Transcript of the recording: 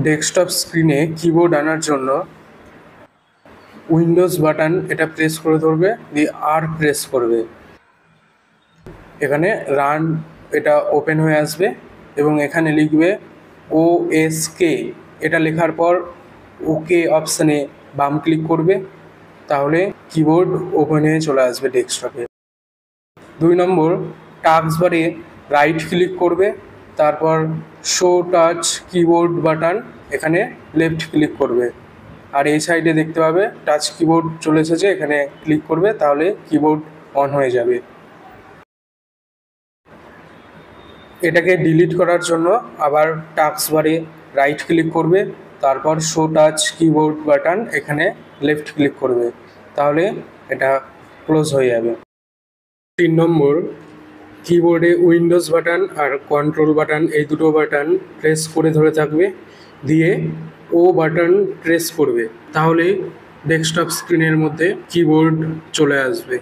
Desktop স্ক্রিনে keyboard আনার জন্য উইন্ডোজ বাটন এটা প্রেস করে ধরবে, দিয়ে আর প্রেস করবে। এখানে রান এটা ওপেন হয়ে আসবে এবং এখানে লিখবে OSK। এটা লেখার পর ওকে অপশানে বাম ক্লিক করবে, তাহলে কিবোর্ড ওপেন হয়ে চলে আসবে ডেস্কটপে। 2 নম্বর, টাস্ক বারে রাইট ক্লিক করবে, তারপর শো টাচ কিবোর্ড বাটন এখানে লেফট ক্লিক করবে, আর এই সাইডে দেখতে পাবে টাচ কিবোর্ড চলে এসেছে, এখানে ক্লিক করবে, তাহলে কিবোর্ড অন হয়ে যাবে। এটাকে ডিলিট করার জন্য আবার টাস্ক বারে রাইট ক্লিক করবে, তারপর শো টাচ কিবোর্ড বাটন এখানে লেফট ক্লিক করবে, তাহলে এটা ক্লোজ হয়ে যাবে। 3 নম্বর, কিবোর্ডে উইন্ডোজ বাটন আর কন্ট্রোল বাটন এই দুটো বাটন প্রেস করে ধরে থাকবে, দিয়ে ও বাটন প্রেস করবে, তাহলে ডেস্কটপ স্ক্রিনের মধ্যে কিবোর্ড চলে আসবে।